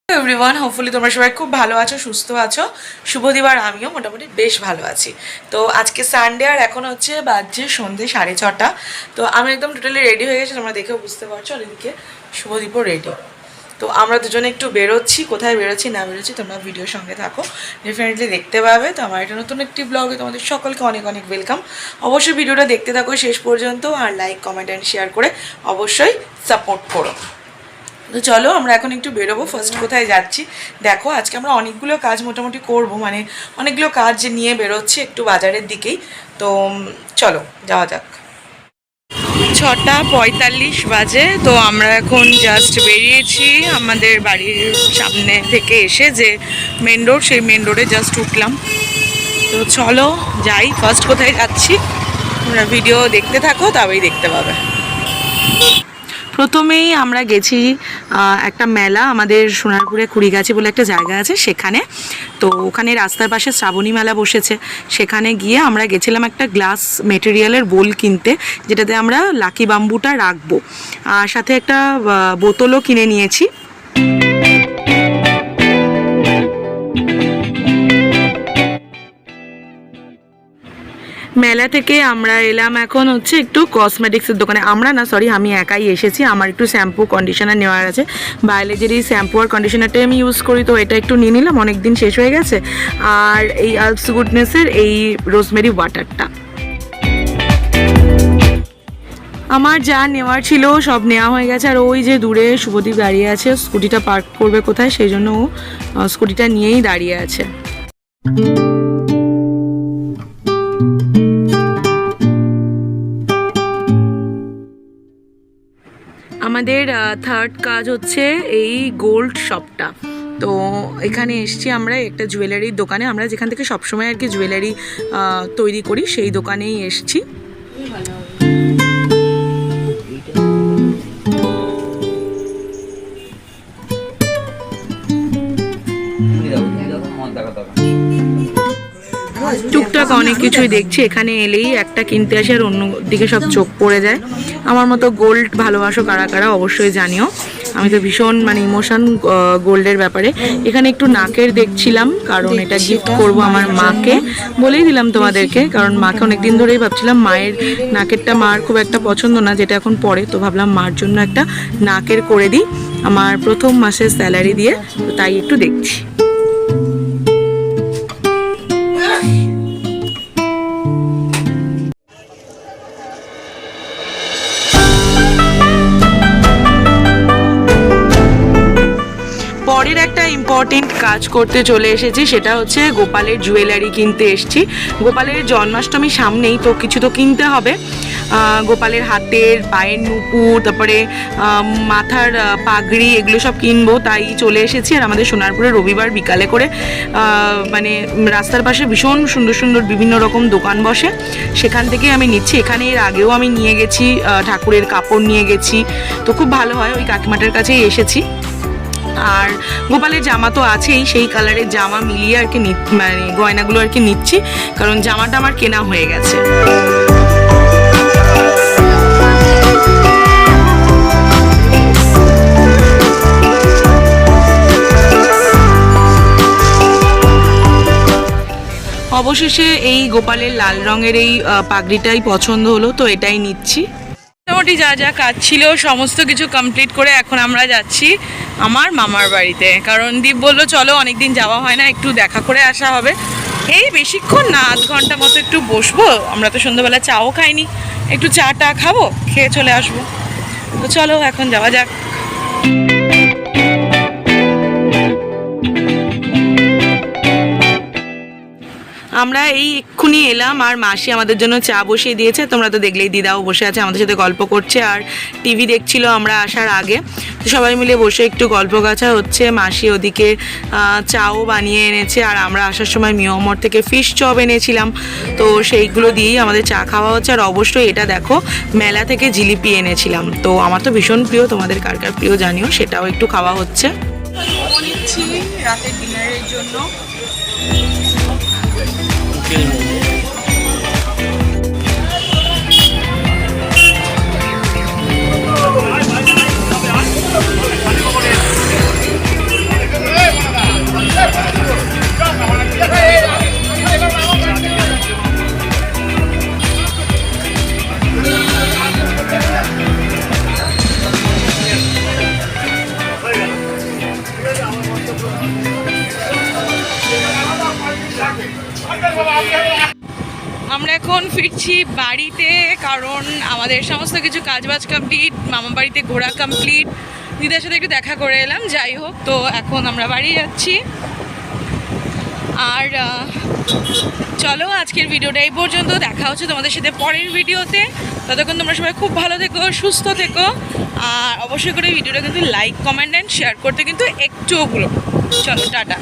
Everyone, hopefully তোমরা সবাই খুব ভালো আছো, সুস্থ আছো। শুভ দিবার, আমিও মোটামুটি বেশ ভালো আছি। তো আজকে সানডে আর এখন হচ্ছে বাজছে সন্ধ্যে 6:30। তো আমি একদম টোটালি রেডি হয়ে গেছি, তোমরা দেখেও বুঝতে পারছো। আর এদিকে শুভদীপও রেডি। তো আমরা দুজনে একটু বেরোচ্ছি, কোথায় বেরোচ্ছি না বেরোচ্ছি তোমরা ভিডিওর সঙ্গে থাকো, ডেফিনেটলি দেখতে পাবে। তো আমার এটা নতুন একটি ব্লগে তোমাদের সকলকে অনেক অনেক ওয়েলকাম। অবশ্যই ভিডিওটা দেখতে থাকো শেষ পর্যন্ত, আর লাইক কমেন্ট অ্যান্ড শেয়ার করে অবশ্যই সাপোর্ট করো। তো চলো আমরা এখন একটু বেরোবো। ফার্স্ট কোথায় যাচ্ছি দেখো, আজকে আমরা অনেকগুলো কাজ মোটামুটি করব, মানে অনেকগুলো কাজ নিয়ে বেরোচ্ছি একটু বাজারের দিকেই। তো চলো যাওয়া যাক। 6:45 বাজে। তো আমরা এখন জাস্ট বেরিয়েছি আমাদের বাড়ির সামনে থেকে এসে, যে মেন রোড, সেই মেন রোডে জাস্ট উঠলাম। তো চলো যাই। ফার্স্ট কোথায় যাচ্ছি তোমরা ভিডিও দেখতে থাকো, তবেই দেখতে পাবে। প্রথমেই আমরা গেছি একটা মেলা, আমাদের সোনারপুরে কুড়িগাছি বলে একটা জায়গা আছে সেখানে। তো ওখানে রাস্তার পাশে শ্রাবণী মেলা বসেছে, সেখানে গিয়ে আমরা গেছিলাম একটা গ্লাস মেটেরিয়ালের বোল কিনতে, যেটাতে আমরা লাকি বাম্বুটা রাখবো। আর সাথে একটা বোতলও কিনে নিয়েছি। মেলা থেকে আমরা এলাম এখন হচ্ছে একটু কসমেটিক্সের দোকানে। আমরা না, সরি, আমি একাই এসেছি। আমার একটু শ্যাম্পু কন্ডিশনার নেওয়ার আছে। বায়োলজির এই শ্যাম্পু আর কন্ডিশনারটাই আমি ইউজ করি, তো এটা একটু নিয়ে নিলাম, অনেক দিন শেষ হয়ে গেছে। আর এই আলস গুডনেসের এই রোজমেরি ওয়াটারটা। আমার যা নেওয়ার ছিল সব নেওয়া হয়ে গেছে। আর ওই যে দূরে শুভদীপ দাঁড়িয়ে আছে, স্কুটিটা পার্ক করবে কোথায়, সেই জন্য ও স্কুটিটা নিয়েই দাঁড়িয়ে আছে। আমাদের থার্ড কাজ হচ্ছে এই গোল্ড শপটা। তো এখানে এসছি আমরা একটা জুয়েলারির দোকানে, আমরা যেখান থেকে সবসময় আর কি জুয়েলারি তৈরি করি, সেই দোকানেই এসছি। টুকটাক অনেক কিছুই দেখছি, এখানে এলেই একটা কিনতে আসি আর অন্য দিকে সব চোখ পড়ে যায়। আমার মতো গোল্ড ভালোবাসো কারা কারা অবশ্যই জানিও। আমি তো ভীষণ ইমোশন গোল্ডের ব্যাপারে। এখানে একটু নাকের দেখছিলাম, কারণ এটা গিফট করব আমার মাকে, বলেই দিলাম তোমাদেরকে। কারণ মাকে অনেকদিন ধরেই ভাবছিলাম, মায়ের নাকেরটা মার খুব একটা পছন্দ না, যেটা এখন পরে, তো ভাবলাম মার জন্য একটা নাকের করে দিই আমার প্রথম মাসের স্যালারি দিয়ে। তো তাই একটু দেখছি। পরের একটা ইম্পর্টেন্ট কাজ করতে চলে এসেছি, সেটা হচ্ছে গোপালের জুয়েলারি কিনতে এসেছি। গোপালের জন্মাষ্টমী সামনেই, তো কিছু তো কিনতে হবে। গোপালের হাতের, পায়ের নুপুর, তারপরে মাথার পাগড়ি, এগুলো সব কিনবো, তাই চলে এসেছি। আর আমাদের সোনারপুরে রবিবার বিকালে করে রাস্তার পাশে ভীষণ সুন্দর সুন্দর বিভিন্ন রকম দোকান বসে, সেখান থেকে আমি নিচ্ছি। এখানে এর আগেও আমি নিয়ে গেছি, ঠাকুরের কাপড় নিয়ে গেছি, তো খুব ভালো হয়। ওই কাকিমাটার কাছেই এসেছি। আর গোপালের জামা তো আছেই, সেই কালারের জামা মিলিয়ে আর কি মানে গয়নাগুলো আর কি নিচ্ছি, কারণ জামাটা আমার কেনা হয়ে গেছে। অবশেষে এই গোপালের লাল রঙের এই পাগড়িটাই পছন্দ হলো, তো এটাই নিচ্ছি। মোটামুটি যা যা কাজ ছিল সমস্ত কিছু কমপ্লিট করে এখন আমরা যাচ্ছি আমার মামার বাড়িতে। কারণ দীপ বললো চলো, অনেকদিন যাওয়া হয় না, একটু দেখা করে আসা হবে। এই বেশিক্ষণ না, আধ ঘন্টা মতো একটু বসবো। আমরা তো সন্ধ্যাবেলা চাও খাইনি, একটু চা টা খাবো, খেয়ে চলে আসবো। তো চলো এখন যাওয়া যাক। আমরা এই এক্ষুনি এলাম, আর মাসি আমাদের জন্য চা বসিয়ে দিয়েছে। তোমরা তো দেখলেই, দিদাও বসে আছে আমাদের সাথে গল্প করছে, আর টিভি দেখছিল আমরা আসার আগে। তো সবাই মিলে বসে একটু গল্প গাছা হচ্ছে। মাসি ওদিকে চাও বানিয়ে এনেছে, আর আমরা আসার সময় মিয়ামর থেকে ফিশ চপ এনেছিলাম, তো সেইগুলো দিয়েই আমাদের চা খাওয়া হচ্ছে। আর অবশ্যই এটা দেখো, মেলা থেকে জিলিপি এনেছিলাম, তো আমার তো ভীষণ প্রিয়, তোমাদের কার কার প্রিয় জানিও, সেটাও একটু খাওয়া হচ্ছে। রাতের ডিনারের জন্য এখন ফিরছি বাড়িতে, কারণ আমাদের সমস্ত কিছু কাজবাজ কমপ্লিট, মামা বাড়িতে ঘোরা কমপ্লিট, দিদার সাথে একটু দেখা করে এলাম। যাই হোক, তো এখন আমরা বাড়ি যাচ্ছি। আর চলো আজকের ভিডিওটা এই পর্যন্ত, দেখা হচ্ছে তোমাদের সাথে পরের ভিডিওতে। ততক্ষণ তোমরা সবাই খুব ভালো থেকো, সুস্থ থেকো, আর অবশ্যই করে ভিডিওটা কিন্তু লাইক, কমেন্ট অ্যান্ড শেয়ার করতে কিন্তু একটুও ভুলো। চলো, টাটা।